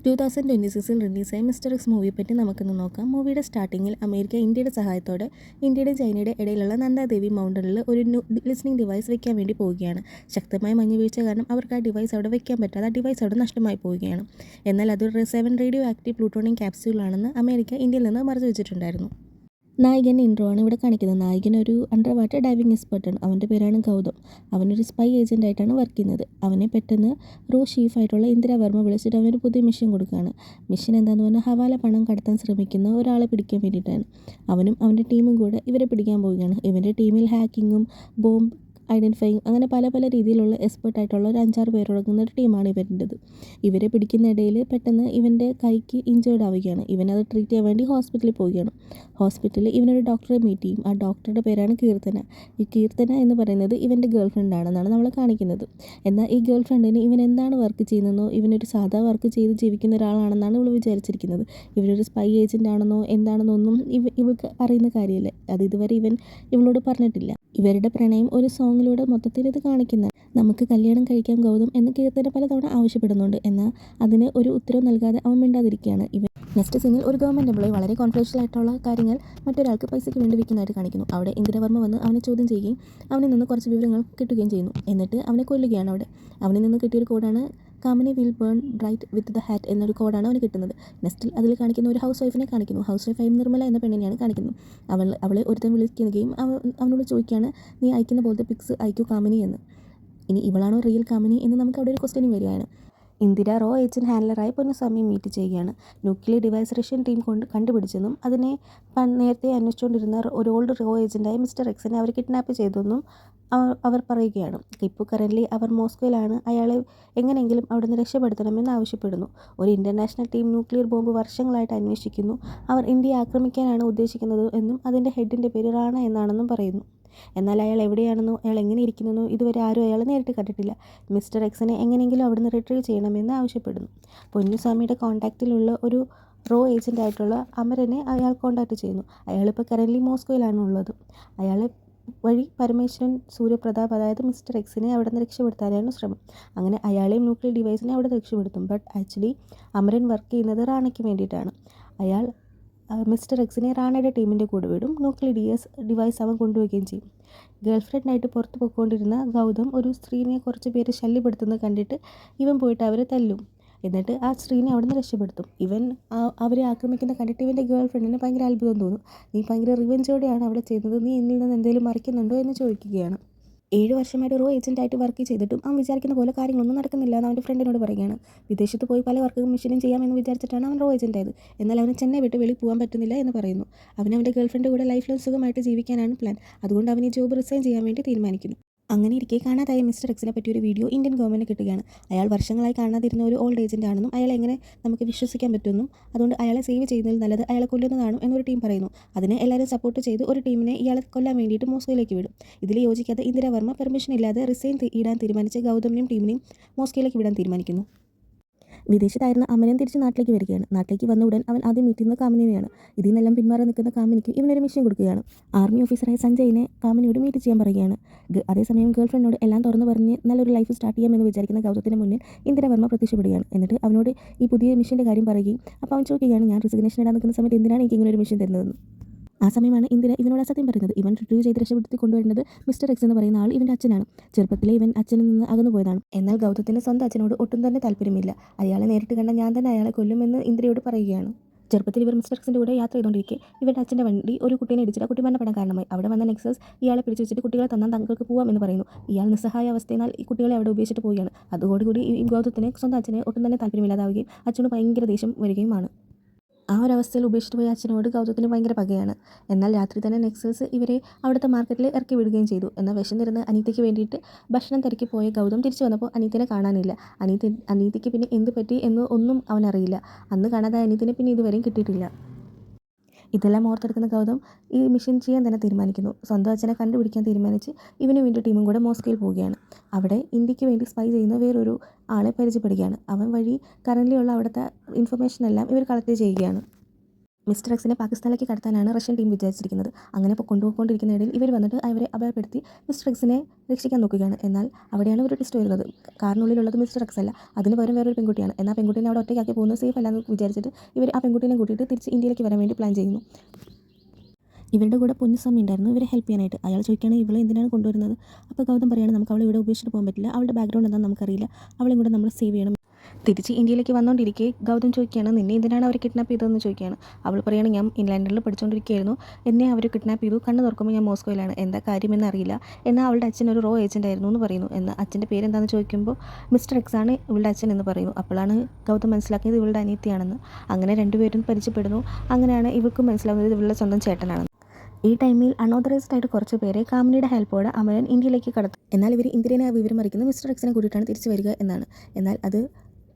2026-ൽ റിലീസായ mister X മൂവിയെ പറ്റി നമുക്കൊന്ന് നോക്കാം. മൂവിയുടെ സ്റ്റാർട്ടിങ്ങിൽ അമേരിക്ക ഇന്ത്യയുടെ സഹായത്തോടെ ഇന്ത്യയുടെയും ചൈനയുടെ ഇടയിലുള്ള നന്ദാദേവി മൗണ്ടനിൽ ഒരു ലിസണിംഗ് ഡിവൈസ് വെക്കാൻ വേണ്ടി പോവുകയാണ്. ശക്തമായ മഞ്ഞുവീഴ്ച കാരണം അവർക്ക് ആ ഡിവൈസ് അവിടെ വെക്കാൻ പറ്റാതെ ആ ഡിവൈസ് അവിടെ നഷ്ടമായി പോവുകയാണ്. എന്നാൽ അതൊരു 7 റേഡിയോ ആക്റ്റീവ് പ്ലൂട്ടോണിയം ക്യാപ്സ്യൂളാണെന്ന് അമേരിക്ക ഇന്ത്യയിൽ നിന്ന് മറച്ചു വെച്ചിട്ടുണ്ടായിരുന്നു. നായകൻ്റെ ഇൻട്രോ ആണ് ഇവിടെ കാണിക്കുന്നത്. നായകൻ ഒരു അണ്ടർ വാട്ടർ ഡൈവിംഗ് എക്സ്പെർട്ടാണ്. അവൻ്റെ പേരാണ് ഗൗതം. അവനൊരു സ്പൈ ഏജൻ്റായിട്ടാണ് വർക്ക് ചെയ്യുന്നത്. അവനെ പെട്ടെന്ന് റോ ഷീഫായിട്ടുള്ള ഇന്ദിര വർമ്മ വിളിച്ചിട്ട് അവനൊരു പുതിയ മിഷൻ കൊടുക്കുകയാണ്. മിഷൻ എന്താണെന്ന് പറഞ്ഞാൽ ഹവാല പണം കടത്താൻ ശ്രമിക്കുന്ന ഒരാളെ പിടിക്കാൻ വേണ്ടിയിട്ടാണ്. അവനും അവൻ്റെ ടീമും കൂടെ ഇവരെ പിടിക്കാൻ പോവുകയാണ്. ഇവൻ്റെ ടീമിൽ ഹാക്കിങ്ങും ബോംബ് ഐഡൻറ്റിഫൈയും അങ്ങനെ പല പല രീതിയിലുള്ള എക്സ്പെർട്ടായിട്ടുള്ള ഒരു 5-6 പേരടങ്ങുന്ന ഒരു ടീമാണ് ഇവരുടേത്. ഇവരെ പിടിക്കുന്നിടയിൽ പെട്ടെന്ന് ഇവൻ്റെ കൈക്ക് ഇഞ്ചേർഡ് ആവുകയാണ്. ഇവനത് ട്രീറ്റ് ചെയ്യാൻ വേണ്ടി ഹോസ്പിറ്റലിൽ പോവുകയാണ്. ഹോസ്പിറ്റലിൽ ഇവനൊരു ഡോക്ടറെ മീറ്റ് ചെയ്യും. ആ ഡോക്ടറുടെ പേരാണ് കീർത്തന. ഈ കീർത്തന എന്ന് പറയുന്നത് ഇവൻ്റെ ഗേൾ ഫ്രണ്ടാണെന്നാണ് നമ്മൾ കാണിക്കുന്നത്. എന്നാൽ ഈ ഗേൾ ഫ്രണ്ടിന് ഇവൻ എന്താണ് വർക്ക് ചെയ്യുന്നതെന്നോ ഇവനൊരു സാധാ വർക്ക് ചെയ്ത് ജീവിക്കുന്ന ഒരാളാണെന്നാണ് ഇവൾ വിചാരിച്ചിരിക്കുന്നത്. ഇവനൊരു സ്പൈ ഏജൻ്റ് ആണെന്നോ എന്താണെന്നോ ഒന്നും ഇവൾക്ക് അറിയുന്ന കാര്യമില്ല. അത് ഇതുവരെ ഇവൻ ഇവളോട് പറഞ്ഞിട്ടില്ല. ഇവരുടെ പ്രണയം ഒരു സോങ്ങിലൂടെ മൊത്തത്തിൽ ഇത് കാണിക്കുന്നത്. നമുക്ക് കല്യാണം കഴിക്കാം ഗൗതം എന്ന് കീർത്തന പലതവണ ആവശ്യപ്പെടുന്നുണ്ട്. എന്നാൽ അതിന് ഒരു ഉത്തരവ് നൽകാതെ അവൻ മിണ്ടാതിരിക്കുകയാണ്. ഇവൻ നെക്സ്റ്റ് സീനിൽ ഒരു ഗവൺമെൻറ് എംപ്ലോയി വളരെ കോൺഫിഡൻഷ്യൽ ആയിട്ടുള്ള കാര്യങ്ങൾ മറ്റൊരാൾക്ക് പൈസയ്ക്ക് വേണ്ടി വിൽക്കുന്നതായിട്ട് കാണിക്കുന്നു. അവിടെ ഇന്ദിരവർമ്മ വന്ന് അവനെ ചോദ്യം ചെയ്യുകയും അവനിൽ നിന്ന് കുറച്ച് വിവരങ്ങൾ കിട്ടുകയും ചെയ്യുന്നു. എന്നിട്ട് അവനെ കൊല്ലുകയാണ്. അവിടെ അവനിൽ നിന്ന് കിട്ടിയൊരു കോഡാണ് Kamini will burn bright with the hat എന്നൊരു കോഡാണ് അവന് കിട്ടുന്നത്. നെക്സ്റ്റിൽ അതിൽ കാണിക്കുന്ന ഒരു ഹൗസ് വൈഫിനെ കാണിക്കുന്നു. ഹൗസ് വൈഫായി നിർമ്മല എന്ന പെണ്ണിനെയാണ് കാണിക്കുന്നത്. അവളെ ഒരുത്തൻ വിളിക്കുകയും അവനോട് ചോദിക്കുകയാണ്, നീ അയക്കുന്ന പോലത്തെ പിക്സ് അയക്കൂ കാമിനി എന്ന്. ഇനി ഇവളാണോ റിയൽ കാമിനി എന്ന് നമുക്ക് അവിടെ ഒരു ക്വസ്റ്റ്യൻ വരികയാണ്. ഇന്ദിര റോ ഏജന്റ് ഹാൻഡലറായി പൊന്നുസ്വാമിയെ മീറ്റ് ചെയ്യുകയാണ്. ന്യൂക്ലിയർ ഡിവൈസ് റഷ്യൻ ടീം കണ്ടുപിടിച്ചെന്നും അതിനെ നേരത്തെ അന്വേഷിച്ചുകൊണ്ടിരുന്ന ഒരു ഓൾഡ് റോ ഏജന്റായ മിസ്റ്റർ എക്സിനെ അവർ കിഡ്നാപ്പ് ചെയ്തെന്നും അവർ പറയുകയാണ്. ഇപ്പോൾ കറൻ്റ്ലി അവർ മോസ്കോയിലാണ്. അയാളെ എങ്ങനെയെങ്കിലും അവിടെ നിന്ന് രക്ഷപ്പെടുത്തണമെന്ന് ആവശ്യപ്പെടുന്നു. ഒരു ഇൻ്റർനാഷണൽ ടീം ന്യൂക്ലിയർ ബോംബ് വർഷങ്ങളായിട്ട് അന്വേഷിക്കുന്നു. അവർ ഇന്ത്യയെ ആക്രമിക്കാനാണ് ഉദ്ദേശിക്കുന്നത് എന്നും അതിൻ്റെ ഹെഡിൻ്റെ പേര് റാണ എന്നാണെന്നും പറയുന്നു. എന്നാൽ അയാൾ എവിടെയാണെന്നോ അയാൾ എങ്ങനെ ഇരിക്കുന്നെന്നോ ഇതുവരെ ആരും അയാളെ നേരിട്ട് കണ്ടിട്ടില്ല. മിസ്റ്റർ എക്സിനെ എങ്ങനെയെങ്കിലും അവിടുന്ന് റിട്രീവ് ചെയ്യണമെന്ന് ആവശ്യപ്പെടുന്നു. പൊന്നുസ്വാമിയുടെ കോൺടാക്റ്റിലുള്ള ഒരു റോ ഏജൻ്റായിട്ടുള്ള അമരനെ അയാൾ കോൺടാക്റ്റ് ചെയ്യുന്നു. അയാളിപ്പോൾ കറൻ്റ്ലി മോസ്കോയിലാണ് ഉള്ളത്. അയാൾ വഴി പരമേശ്വരൻ സൂര്യപ്രതാപ് അതായത് മിസ്റ്റർ എക്സിനെ അവിടെ നിന്ന് രക്ഷപ്പെടുത്താനാണ് ശ്രമം. അങ്ങനെ അയാളെയും ന്യൂക്ലിയർ ഡിവൈസിനെ അവിടെ രക്ഷപ്പെടുത്തും. ബട്ട് ആക്ച്വലി അമരൻ വർക്ക് ചെയ്യുന്നത് റാണയ്ക്ക് വേണ്ടിയിട്ടാണ്. അയാൾ മിസ്റ്റർ എക്സിനെ റാണയുടെ ടീമിൻ്റെ കൂടെ വിടും. ന്യൂക്ലിയർ ഡിവൈസ് അവൻ കൊണ്ടുപോവുകയും ചെയ്യും. ഗേൾഫ്രണ്ടായിട്ട് പുറത്ത് പോയിക്കൊണ്ടിരുന്ന ഗൗതം ഒരു സ്ത്രീനെ കുറച്ച് പേര് ശല്യപ്പെടുത്തുന്നത് കണ്ടിട്ട് ഇവൻ പോയിട്ട് അവരെ തല്ലും. എന്നിട്ട് ആ സ്ത്രീനെ അവിടെ നിന്ന് രക്ഷപ്പെടുത്തും. ഇവൻ അവരെ ആക്രമിക്കുന്ന കണ്ടിട്ട് ഇവൻ്റെ ഗേൾ ഫ്രണ്ടിന് ഭയങ്കര അത്ഭുതം തോന്നും. നീ ഭയങ്കര റിവെഞ്ചോടെയാണ് അവിടെ ചെയ്യുന്നത്, നീ എന്നിൽ നിന്ന് എന്തെങ്കിലും മറിക്കുന്നുണ്ടോ എന്ന് ചോദിക്കുകയാണ്. 7 വർഷമായിട്ട് റോ ഏജൻ്റായിട്ട് വർക്ക് ചെയ്തിട്ടും അവൻ വിചാരിക്കുന്ന പോലെ കാര്യങ്ങളൊന്നും നടക്കുന്നില്ല എന്ന് അവൻ്റെ ഫ്രണ്ടിനോട് പറയുകയാണ്. വിദേശത്ത് പോയി പല വർക്കും മെഷീനും ചെയ്യാമെന്ന് വിചാരിച്ചിട്ടാണ് അവൻ റോ ഏജൻ്റായത്. എന്നാൽ അവന് ചെന്നൈ വിട്ട് വെളിയിൽ പോകാൻ പറ്റുന്നില്ല എന്ന് പറയുന്നു. അവൻ്റെ ഗേൾ ഫ്രണ്ട് കൂടെ ലൈഫിൽ സുഖമായിട്ട് ജീവിക്കാനാണ് പ്ലാൻ. അതുകൊണ്ട് അവൻ ഈ ജോബ് റിസൈൻ ചെയ്യാൻ വേണ്ടി തീരുമാനിക്കുന്നു. അങ്ങനെ ഇരിക്കെ കാണാതായ മിസ്റ്റർ എക്സിനെ പറ്റിയൊരു വീഡിയോ ഇന്ത്യൻ ഗവൺമെൻറ് കിട്ടുകയാണ്. അയാൾ വർഷങ്ങളായി കാണാതിരുന്ന ഒരു ഓൾഡ് ഏജൻ്റ് ആണെന്നും അയാളെ എങ്ങനെ നമുക്ക് വിശ്വസിക്കാൻ പറ്റുമെന്നും അതുകൊണ്ട് അയാളെ സേവ് ചെയ്യുന്നതിൽ നല്ലത് അയാളെ കൊല്ലുന്നതാണ് എന്നൊരു ടീം പറയുന്നു. അതിനെ എല്ലാവരും സപ്പോർട്ട് ചെയ്ത് ഒരു ടീമിനെ ഇയാളെ കൊല്ലാൻ വേണ്ടിയിട്ട് മോസ്കോയിലേക്ക് വിടും. ഇതിൽ യോജിക്കാതെ ഇന്ദിര വർമ്മ പെർമിഷൻ ഇല്ലാതെ റിസൈൻ ഇടാൻ തീരുമാനിച്ച് ഗൗതമിനെയും ടീമിനെയും മോസ്കോയിലേക്ക് വിടാൻ തീരുമാനിക്കുന്നു. വിദേശത്തായിരുന്ന അമരൻ തിരിച്ച് നാട്ടിലേക്ക് വരികയാണ്. നാട്ടിലേക്ക് വന്ന ഉടൻ അവൻ ആദ്യം മീറ്റ് ചെയ്യുന്ന കാമിനിയെയാണ്. ഇതിൽ നിന്നെല്ലാം പിന്മാറാൻ നിൽക്കുന്ന കാമിനിക്ക് ഇവനൊരു മിഷൻ കൊടുക്കുകയാണ്. ആർമി ഓഫീസറായ സഞ്ജയിനെ കാമിനിയോട് മീറ്റ് ചെയ്യാൻ പറയുകയാണ്. അതേസമയം ഗേൾ ഫ്രണ്ടിനോട് എല്ലാം തുറന്നു പറഞ്ഞ് നല്ലൊരു ലൈഫ് സ്റ്റാർട്ട് ചെയ്യാമെന്ന് വിചാരിക്കുന്ന ഗൗതത്തിന് മുന്നിൽ ഇന്ദിരവർമ്മ പ്രത്യക്ഷപ്പെടുകയാണ്. എന്നിട്ട് അവനോട് ഈ പുതിയ മിഷൻ്റെ കാര്യം പറയുകയും അപ്പോൾ അവൻ ചോദിക്കുകയാണ്, ഞാൻ റിസിഗ്നേഷൻ ഇടാൻ നിൽക്കുന്ന സമയത്ത് എന്തിനാണ് എനിക്ക് ഇങ്ങനെ ഒരു മിഷൻ തരുന്നതെന്ന്. ആ സമയമാണ് ഇന്ദിര ഇവനോട് സത്യം പറയുന്നത്. ഇവൻ റിട്രീവ് ചെയ്ത് രക്ഷപ്പെടുത്തി കൊണ്ടുവരുന്നത് മിസ്റ്റർ എക്സ് എന്ന് പറയുന്ന ആൾ ഇവൻ്റെ അച്ഛനാണ്. ചെറുപ്പത്തിലെ ഇവൻ അച്ഛനിൽ നിന്ന് അകന്നു പോയതാണ്. എന്നാൽ ഗൗതത്തിന് സ്വന്തം അച്ഛനോട് ഒട്ടും തന്നെ താല്പര്യമില്ല. അയാളെ നേരിട്ട് കണ്ട ഞാൻ തന്നെ അയാളെ കൊല്ലുമെന്ന് ഇന്ദിരയോട് പറയുകയാണ്. ചെറുപ്പത്തിൽ ഇവർ മിസ്റ്റർ എക്സിൻ്റെ കൂടെ യാത്ര ചെയ്തുകൊണ്ടിരിക്കെ ഇവരുടെ അച്ഛൻ്റെ വണ്ടി ഒരു കുട്ടീനെ ഇടിച്ചിട്ട് ആ കുട്ടി മരണപ്പെടാൻ കാരണമായി. അവിടെ വന്ന നെക്സസ് ഇയാളെ പിടിച്ചു വെച്ചിട്ട് കുട്ടികളെ തന്നാൽ തങ്ങൾക്ക് പോവാം എന്ന് പറയുന്നു. ഇയാൾ നിസ്സഹായ അവസ്ഥയിൽ ഈ കുട്ടികളെ അവിടെ ഉപേക്ഷിച്ചിട്ട് പോവുകയാണ്. അതോടുകൂടി ഈ ഗൗതത്തിന് സ്വന്തം അച്ഛനെ ഒട്ടും തന്നെ താല്പര്യമില്ലാതാവുകയും അച്ഛനോട് ഭയങ്കര ദേഷ്യം വരികയുമാണ്. ആ ഒരു അവസ്ഥയിൽ ഉപേക്ഷിച്ച് പോയ അച്ഛനോട് ഗൗതത്തിന് ഭയങ്കര പകയാണ്. എന്നാൽ രാത്രി തന്നെ നെക്സൽസ് ഇവരെ അവിടുത്തെ മാർക്കറ്റിൽ ഇറക്കി വിടുകയും ചെയ്തു. എന്നാൽ വിശന്നിരുന്ന് അനീതയ്ക്ക് വേണ്ടിയിട്ട് ഭക്ഷണം തിരക്കി പോയ ഗൗതം തിരിച്ചു വന്നപ്പോൾ അനീതിനെ കാണാനില്ല. അനീതിക്ക് പിന്നെ എന്ത് പറ്റി എന്ന് ഒന്നും അവനറിയില്ല. അന്ന് കാണാതെ അനീതിനെ പിന്നെ ഇതുവരെയും കിട്ടിയിട്ടില്ല. ഇതെല്ലാം ഓർത്തെടുക്കുന്ന ഗൗതം ഈ മിഷൻ ചെയ്യാൻ തന്നെ തീരുമാനിക്കുന്നു. സ്വന്തം അച്ഛനെ കണ്ടുപിടിക്കാൻ തീരുമാനിച്ച് ഇവന് വേണ്ടി ടീമും കൂടെ മോസ്കോയിൽ പോവുകയാണ്. അവിടെ ഇന്ത്യക്ക് വേണ്ടി സ്പൈ ചെയ്യുന്ന വേറൊരു ആളെ പരിചയപ്പെടുകയാണ്. അവൻ വഴി കറൻ്റ്ലി ഉള്ള അവിടുത്തെ ഇൻഫർമേഷൻ എല്ലാം ഇവർ കളക്ട് ചെയ്യുകയാണ്. മിസ്റ്റർ എക്സിനെ പാകിസ്ഥാനിലേക്ക് കടത്താനാണ് റഷ്യൻ ടീം വിചാരിച്ചിരിക്കുന്നത്. അങ്ങനെ കൊണ്ടുപോയിക്കൊണ്ടിരിക്കുന്നതിനിടയിൽ ഇവർ വന്നിട്ട് അവരെ അഭയപ്പെടുത്തി മിസ്റ്റർ എക്സിനെ രക്ഷിക്കാൻ നോക്കുകയാണ്. എന്നാൽ അവിടെയാണ് ഒരു ട്വിസ്റ്റ് വരുന്നത്. കാറിനുള്ളിലുള്ളത് മിസ്റ്റർ എക്സ് അല്ല, അതിന് പകരം വേറൊരു പെൺകുട്ടിയാണ്. എന്നാൽ പെൺകുട്ടീനെ അവിടെ ഒറ്റയ്ക്കാക്കി പോകുന്നത് സേഫ് അല്ലാന്ന് വിചാരിച്ചിട്ട് ഇവർ ആ പെൺകുട്ടീനെ കൂട്ടിയിട്ട് തിരിച്ച് ഇന്ത്യയിലേക്ക് വരാൻ വേണ്ടി പ്ലാൻ ചെയ്യുന്നു. ഇവരുടെ കൂടെ പൊന്നുസ്വാമി ഉണ്ടായിരുന്നു ഇവരെ ഹെൽപ്പ് ചെയ്യാനായിട്ട്. അയാൾ ചോദിക്കുകയാണ് ഇവളെ എന്തിനാണ് കൊണ്ടുവരുന്നത്. അപ്പോൾ ഗൗതം പറയുകയാണ് നമുക്ക് അവളെ ഇവിടെ ഉപേക്ഷിച്ചിട്ട് പോകാൻ പറ്റില്ല, അവളുടെ ബാക്ക്ഗ്രൗണ്ട് എന്താണെന്ന് നമുക്കറിയില്ല, അവളെയും കൂടെ നമ്മൾ സേവ് ചെയ്യണം. തിരിച്ച് ഇന്ത്യയിലേക്ക് വന്നുകൊണ്ടിരിക്കെ ഗൗതം ചോദിക്കുകയാണ് നിന്നെ എന്തിനാണ് അവർ കിഡ്നാപ്പ് ചെയ്തതെന്ന് ചോദിക്കുകയാണ്. അവൾ പറയുകയാണ് ഞാൻ ഇംഗ്ലണ്ടിൽ പഠിച്ചുകൊണ്ടിരിക്കുകയായിരുന്നു, എന്നെ അവർ കിഡ്നാപ്പ് ചെയ്തു, കണ്ണ് തുറക്കുമ്പോൾ ഞാൻ മോസ്കോയിലാണ്, എന്താ കാര്യമെന്ന് അറിയില്ല, എന്നാൽ അവളുടെ അച്ഛൻ ഒരു റോ ഏജൻ്റ് ആയിരുന്നു എന്ന് പറയുന്നു. എന്നാൽ അച്ഛൻ്റെ പേരെന്താണെന്ന് ചോദിക്കുമ്പോൾ മിസ്റ്റർ എക്സ് ആണ് ഇവളുടെ അച്ഛൻ എന്ന് പറയുന്നു. അപ്പോഴാണ് ഗൗതം മനസ്സിലാക്കിയത് ഇവളുടെ അനിയത്തിയാണെന്ന്. അങ്ങനെ രണ്ടുപേരും പരിചയപ്പെടുന്നു. അങ്ങനെയാണ് ഇവൾക്കും മനസ്സിലാവുന്നത് ഇവളുടെ സ്വന്തം ചേട്ടനാണ്. ഈ ടൈമിൽ അൺഓതറൈസ്ഡ് ആയിട്ട് കുറച്ച് പേരെ കാമിനിയുടെ ഹെൽപ്പോടെ അമരൻ ഇന്ത്യയിലേക്ക് കടത്തും. എന്നാൽ ഇവർ ഇന്ത്യനെ വിവരം അറിയിക്കുന്നത് മിസ്റ്റർ എക്സിനെ കൂട്ടിയിട്ടാണ് തിരിച്ചു വരിക എന്നാണ്. എന്നാൽ അത്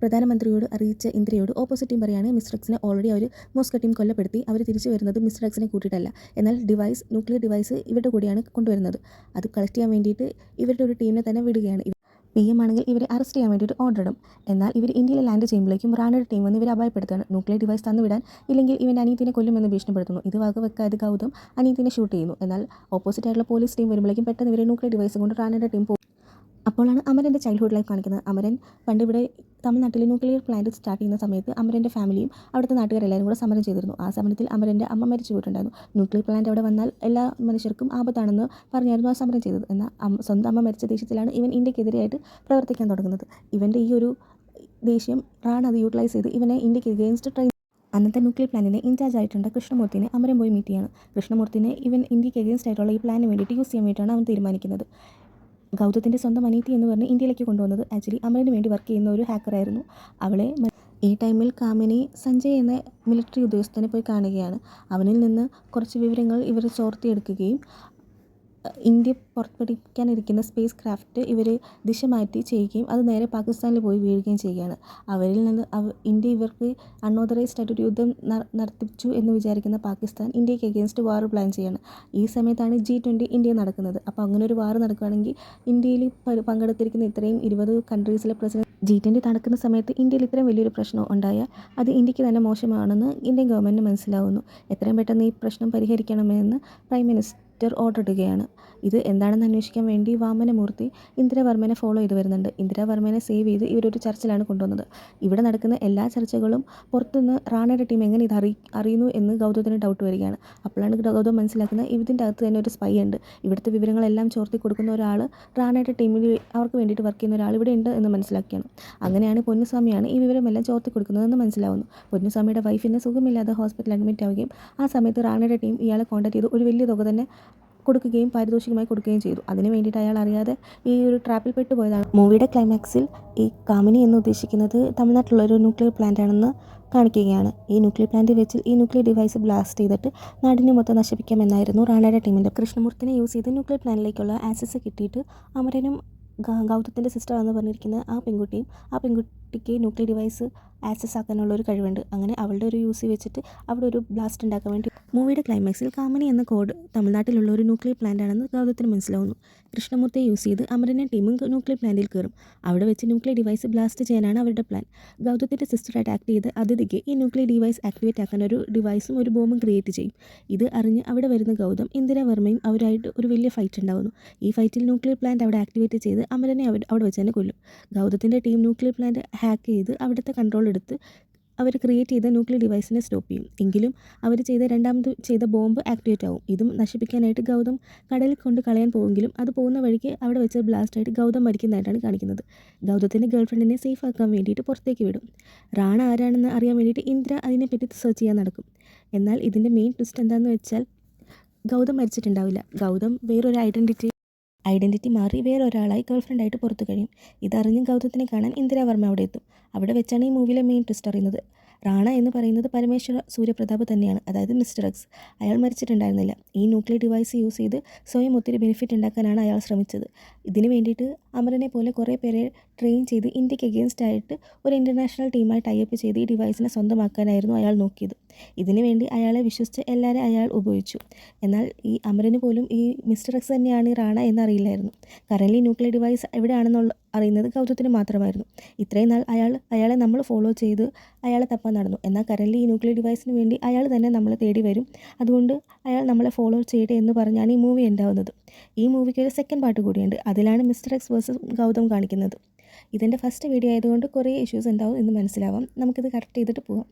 പ്രധാനമന്ത്രിയോട് അറിയിച്ച ഇന്ദ്രയോട് ഓപ്പോസിറ്റ് ടീം പറയുകയാണ് മിസ്റ്റർ എക്സിനെ ഓൾറെഡി അവർ മോസ്കോ ടീം കൊല്ലപ്പെടുത്തി, അവർ തിരിച്ചു വരുന്നത് മിസ്റ്റർ എക്സിനെ കൂട്ടിയിട്ടല്ല, എന്നാൽ ന്യൂക്ലിയർ ഡിവൈസ് ഇവരുടെ കൂടെയാണ് കൊണ്ടുവരുന്നത്. അത് കളക്ട് ചെയ്യാൻ വേണ്ടിയിട്ട് ഇവരുടെ ഒരു ടീമിനെ തന്നെ വിടുകയാണ്. PM ആണെങ്കിൽ ഇവരെ അറസ്റ്റ് ചെയ്യാൻ വേണ്ടിയിട്ട് ഓർഡർ ഇടും. എന്നാൽ ഇവർ ഇന്ത്യയിൽ ലാൻഡ് ചെയ്യുമ്പോഴേക്കും റാണയുടെ ടീം വന്ന് ഇവരെ അപായപ്പെടുത്തുകയാണ്. ന്യൂക്ലിയർ ഡിവൈസ് തന്നു വിടാൻ, ഇല്ലെങ്കിൽ ഇവൻ്റെ അനിയത്തിനെ കൊല്ലുമെന്ന് ഭീഷണിപ്പെടുത്തുന്നു. ഇത് വകവെക്കാതെ ഗൗതം അനിയത്തിനെ ഷൂട്ട് ചെയ്യുന്നു. എന്നാൽ ഓപ്പോസിറ്റ് ആയിട്ടുള്ള പോലീസ് ടീം വരുമ്പോഴേക്കും പെട്ടെന്ന് ഇവരെ ന്യൂക്ലിയർ ഡിവൈസ് കൊണ്ട് റാണയുടെ ടീം പോകും. അപ്പോഴാണ് അമരൻ്റെ ചൈൽഡ്ഹുഡ് ലൈഫ് കാണിക്കുന്നത്. അമരൻ പണ്ട് ഇവിടെ തമിഴ്നാട്ടിൽ ന്യൂക്ലിയർ പ്ലാന്റ് സ്റ്റാർട്ട് ചെയ്യുന്ന സമയത്ത് അമരൻ്റെ ഫാമിലിയും അവിടുത്തെ നാട്ടുകാരെല്ലാവരും കൂടെ സമരം ചെയ്തിരുന്നു. ആ സമരത്തിൽ അമരൻ്റെ അമ്മ മരിച്ചു പോയിട്ടുണ്ടായിരുന്നു. ന്യൂക്ലിയർ പ്ലാന്റ് അവിടെ വന്നാൽ എല്ലാ മനുഷ്യർക്കും ആപത്താണെന്ന് പറഞ്ഞായിരുന്നു ആ സമരം ചെയ്തത്. എന്നാൽ സ്വന്തം അമ്മ മരിച്ച ദേഷ്യത്തിലാണ് ഇവൻ ഇന്ത്യക്കെതിരെയായിട്ട് പ്രവർത്തിക്കാൻ തുടങ്ങുന്നത്. ഇവൻ്റെ ഈ ഒരു ദേഷ്യം റാണ അത് യൂട്ടിലൈസ് ചെയ്ത് ഇവനെ ഇന്ത്യക്ക് എഗെയിൻസ്റ്റ് ട്രൈ. അന്നത്തെ ന്യൂക്ലിയർ പ്ലാനിൻ്റെ ഇൻചാർജ് ആയിട്ടുണ്ട് കൃഷ്ണമൂർത്തിനെ അമരൻ പോയി മീറ്റ് ചെയ്യാണ്. കൃഷ്ണമൂർത്തിനെ ഇവൻ ഇന്ത്യക്ക് എഗെയിൻസ്റ്റ് ആയിട്ടുള്ള ഈ പ്ലാനിന് വേണ്ടിയിട്ട് യൂസ് ചെയ്യാൻ വേണ്ടിയിട്ടാണ് അവൻ തീരുമാനിക്കുന്നത്. ഗൗതത്തിൻ്റെ സ്വന്തം അനീതി എന്ന് പറഞ്ഞ് ഇന്ത്യയിലേക്ക് കൊണ്ടുവന്നത് ആക്ച്വലി അമരന് വേണ്ടി വർക്ക് ചെയ്യുന്ന ഒരു ഹാക്കറായിരുന്നു. അവളെ ഈ ടൈമിൽ കാമിനി സഞ്ജയ് എന്ന മിലിറ്ററി ഉദ്യോഗസ്ഥനെ പോയി കാണുകയാണ്. അവനിൽ നിന്ന് കുറച്ച് വിവരങ്ങൾ ഇവർ ചോർത്തിയെടുക്കുകയും ഇന്ത്യ പുറപ്പെടുവിക്കാനിരിക്കുന്ന സ്പേസ് ക്രാഫ്റ്റ് ഇവർ ദിശ മാറ്റി ചെയ്യുകയും അത് നേരെ പാകിസ്ഥാനിൽ പോയി വീഴുകയും ചെയ്യുകയാണ്. അവരിൽ നിന്ന് ഇന്ത്യ ഇവർക്ക് അൺഓതറൈസ്ഡ് ആയിട്ടൊരു യുദ്ധം നടത്തിച്ചു എന്ന് വിചാരിക്കുന്ന പാകിസ്ഥാൻ ഇന്ത്യക്ക് എഗെയിൻസ്റ്റ് വാർ പ്ലാൻ ചെയ്യുകയാണ്. ഈ സമയത്താണ് G20 ഇന്ത്യ നടക്കുന്നത്. അപ്പോൾ അങ്ങനെ ഒരു വാർ നടക്കുകയാണെങ്കിൽ ഇന്ത്യയിൽ പങ്കെടുത്തിരിക്കുന്ന ഇത്രയും 20 കൺട്രീസിലെ പ്രസിഡന്റ് G20 നടക്കുന്ന സമയത്ത് ഇന്ത്യയിൽ ഇത്രയും വലിയൊരു പ്രശ്നം ഉണ്ടായാൽ അത് ഇന്ത്യക്ക് തന്നെ മോശമാണെന്ന് ഇന്ത്യൻ ഗവൺമെൻറ് മനസ്സിലാവുന്നു. എത്രയും പെട്ടെന്ന് ഈ പ്രശ്നം പരിഹരിക്കണമെന്ന് പ്രൈം മിനിസ്റ്റർ ഓർഡർ ഇടുകയാണ്. ഇത് എന്താണെന്ന് അന്വേഷിക്കാൻ വേണ്ടി വാമനമൂർത്തി ഇന്ദിരാവർമ്മനെ ഫോളോ ചെയ്ത് വരുന്നുണ്ട്. ഇന്ദിരാവർമ്മനെ സേവ് ചെയ്ത് ഇവരൊരു ചർച്ചിലാണ് കൊണ്ടുവന്നത്. ഇവിടെ നടക്കുന്ന എല്ലാ ചർച്ചകളും പുറത്തുനിന്ന് റാണയുടെ ടീം എങ്ങനെ ഇത് അറിയുന്നു എന്ന് ഗൗതത്തിന് ഡൗട്ട് വരികയാണ്. അപ്പോഴാണ് ഗൗതം മനസ്സിലാക്കുന്നത് ഇതിൻ്റെ അകത്ത് തന്നെ ഒരു സ്പൈ ഉണ്ട്. ഇവിടുത്തെ വിവരങ്ങളെല്ലാം ചോർത്തി കൊടുക്കുന്ന ഒരാൾ, റാണയുടെ ടീമിൽ അവർക്ക് വേണ്ടിയിട്ട് വർക്ക് ചെയ്യുന്ന ഒരാൾ ഇവിടെ ഉണ്ട് എന്ന് മനസ്സിലാക്കിയാണ്. അങ്ങനെയാണ് പൊന്നുസ്വാമിയാണ് ഈ വിവരമെല്ലാം ചോർത്തി കൊടുക്കുന്നതെന്ന് മനസ്സിലാവുന്നു. പൊന്നുസ്വാമിയുടെ വൈഫിന് സുഖമില്ലാതെ ഹോസ്പിറ്റലിൽ അഡ്മിറ്റ് ആവുകയും ആ സമയത്ത് റാണയുടെ ടീം ഇയാളെ കോൺടാക്ട് ചെയ്ത് ഒരു വലിയ തുക തന്നെ കൊടുക്കുകയും പാരിതോഷികമായി കൊടുക്കുകയും ചെയ്തു. അതിന് വേണ്ടിയിട്ട് അയാൾ അറിയാതെ ഈ ഒരു ട്രാപ്പിൽ പെട്ടുപോയതാണ്. മൂവിയുടെ ക്ലൈമാക്സിൽ ഈ കാമിനി എന്ന് ഉദ്ദേശിക്കുന്നത് തമിഴ്നാട്ടിലുള്ള ഒരു ന്യൂക്ലിയർ പ്ലാന്റ് ആണെന്ന് കാണിക്കുകയാണ്. ഈ ന്യൂക്ലിയർ പ്ലാന്റ് വെച്ച് ഈ ന്യൂക്ലിയർ ഡിവൈസ് ബ്ലാസ്റ്റ് ചെയ്തിട്ട് നാടിനെ മൊത്തം നശിപ്പിക്കാമെന്നായിരുന്നു റാണയുടെ ടീമിൻ്റെ. കൃഷ്ണമൂർത്തിനെ യൂസ് ചെയ്ത് ന്യൂക്ലിയർ പ്ലാനിലേക്കുള്ള ആക്സസ് കിട്ടിയിട്ട് അമരനും ഗൗതത്തിൻ്റെ സിസ്റ്റർ എന്ന് പറഞ്ഞിരിക്കുന്ന ആ പെൺകുട്ടിക്ക് ന്യൂക്ലിയർ ഡിവൈസ് ആക്സസ് ആക്കാനുള്ള ഒരു കഴിവുണ്ട്. അങ്ങനെ അവളുടെ ഒരു യൂസ് വെച്ചിട്ട് അവിടെ ഒരു ബ്ലാസ്റ്റ് ഉണ്ടാക്കാൻ വേണ്ടി മൂവിയുടെ ക്ലൈമാക്സിൽ കാമിനി എന്ന കോഡ് തമിഴ്നാട്ടിലുള്ള ഒരു ന്യൂക്ലിയർ പ്ലാന്റ് ആണെന്ന് ഗൗതത്തിന് മനസ്സിലാവുന്നു. കൃഷ്ണമൂർത്തിയെ യൂസ് ചെയ്ത് അമരനെ ടീമും ന്യൂക്ലിയർ പ്ലാന്റിൽ കയറും. അവിടെ വെച്ച് ന്യൂക്ലിയർ ഡിവൈസ് ബ്ലാസ്റ്റ് ചെയ്യാനാണ് അവരുടെ പ്ലാൻ. ഗൗതത്തിൻ്റെ സിസ്റ്ററായിട്ട് ആക്ട് ചെയ്ത് അതിഥിക്ക് ഈ ന്യൂക്ലിയർ ഡിവൈസ് ആക്ടിവേറ്റ് ആക്കാൻ ഒരു ഡിവൈസും ഒരു ബോംബും ക്രിയേറ്റ് ചെയ്യും. ഇത് അറിഞ്ഞ് അവിടെ വരുന്ന ഗൗതം ഇന്ദിരാവർമ്മയും അവരായിട്ട് ഒരു വലിയ ഫൈറ്റ് ഉണ്ടാകുന്നു. ഈ ഫൈറ്റിൽ ന്യൂക്ലിയർ പ്ലാന്റ് അവിടെ ആക്ടിവേറ്റ് ചെയ്ത് അമരനെ അവിടെ വെച്ച് തന്നെ കൊല്ലും. ഗൗതത്തിൻ്റെ ടീം ന്യൂക്ലിയർ പ്ലാന്റ് ഹാക്ക് ചെയ്ത് അവിടുത്തെ കൺട്രോൾ എടുത്ത് അവർ ക്രിയേറ്റ് ചെയ്ത ന്യൂക്ലിയർ ഡിവൈസിനെ സ്റ്റോപ്പ് ചെയ്യും. എങ്കിലും അവർ രണ്ടാമത് ചെയ്ത ബോംബ് ആക്ടിവേറ്റ് ആവും. ഇതും നശിപ്പിക്കാനായിട്ട് ഗൗതം കടലിൽ കൊണ്ട് കളയാൻ പോകുമെങ്കിലും അത് പോകുന്ന വഴിക്ക് അവിടെ വെച്ച് ബ്ലാസ്റ്റായിട്ട് ഗൗതം മരിക്കുന്നതായിട്ടാണ് കാണിക്കുന്നത്. ഗൗതത്തിൻ്റെ ഗേൾഫ്രണ്ടിനെ സേഫ് ആക്കാൻ വേണ്ടിയിട്ട് പുറത്തേക്ക് വിടും. റാണ ആരാണെന്ന് അറിയാൻ വേണ്ടിയിട്ട് ഇന്ദ്ര അതിനെപ്പറ്റി സെർച്ച് ചെയ്യാൻ നടക്കും. എന്നാൽ ഇതിൻ്റെ മെയിൻ ട്വിസ്റ്റ് എന്താണെന്ന് വെച്ചാൽ ഗൗതം മരിച്ചിട്ടുണ്ടാവില്ല. ഗൗതം വേറൊരു ഐഡൻറ്റിറ്റി മാറി വേറൊരാളായി ഗേൾഫ്രണ്ടായിട്ട് പുറത്തു കഴിയും. ഇതറിഞ്ഞ് ഗൗതത്തിനെ കാണാൻ ഇന്ദിരാവർമ്മ അവിടെ എത്തും. അവിടെ വെച്ചാണ് ഈ മൂവിയിലെ മെയിൻ ട്വിസ്റ്റ് അറിയുന്നത്. റാണ എന്ന് പറയുന്നത് പരമേശ്വര സൂര്യപ്രതാപ് തന്നെയാണ്, അതായത് മിസ്റ്റർ എക്സ്. അയാൾ മരിച്ചിട്ടുണ്ടായിരുന്നില്ല. ഈ ന്യൂക്ലിയർ ഡിവൈസ് യൂസ് ചെയ്ത് സ്വയം ഒത്തിരി ബെനിഫിറ്റ് ഉണ്ടാക്കാനാണ് അയാൾ ശ്രമിച്ചത്. ഇതിന് വേണ്ടിയിട്ട് അമരനെ പോലെ കുറേ പേരെ ട്രെയിൻ ചെയ്ത് ഇന്ത്യക്ക് എഗെയിൻസ്റ്റ് ആയിട്ട് ഒരു ഇൻ്റർനാഷണൽ ടീമായി ടൈപ്പ് ചെയ്ത് ഈ ഡിവൈസിനെ സ്വന്തമാക്കാനായിരുന്നു അയാൾ നോക്കിയത്. ഇതിനു വേണ്ടി അയാളെ വിശ്വസിച്ച് എല്ലാവരെയും അയാൾ ഉപയോഗിച്ചു. എന്നാൽ ഈ അമരന് പോലും ഈ മിസ്റ്റർ എക്സ് തന്നെയാണ് ഈ റാണ എന്നറിയില്ലായിരുന്നു. കറൻലി ന്യൂക്ലിയർ ഡിവൈസ് എവിടെയാണെന്നുള്ള അറിയുന്നത് ഗൗതത്തിന് മാത്രമായിരുന്നു. ഇത്രയും നാൾ അയാളെ നമ്മൾ ഫോളോ ചെയ്ത് അയാളെ തപ്പാൻ നടന്നു. എന്നാൽ കറൻറ്റ്ലി ഈ ന്യൂക്ലിയർ ഡിവൈസിന് വേണ്ടി അയാൾ തന്നെ നമ്മളെ തേടി വരും. അതുകൊണ്ട് അയാൾ നമ്മളെ ഫോളോ ചെയ്യട്ടെ എന്ന് പറഞ്ഞാണ് ഈ മൂവി ഉണ്ടാവുന്നത്. ഈ മൂവിക്ക് ഒരു സെക്കൻഡ് പാർട്ട് കൂടിയുണ്ട്. അതിലാണ് മിസ്റ്റർ എക്സ് വേഴ്സസ് ഗൗതം കാണിക്കുന്നത്. ഇതെൻ്റെ ഫസ്റ്റ് വീഡിയോ ആയതുകൊണ്ട് കുറേ ഇഷ്യൂസ് ഉണ്ടാവും എന്ന് മനസ്സിലാവാം. നമുക്കിത് കറക്റ്റ് ചെയ്തിട്ട് പോകാം.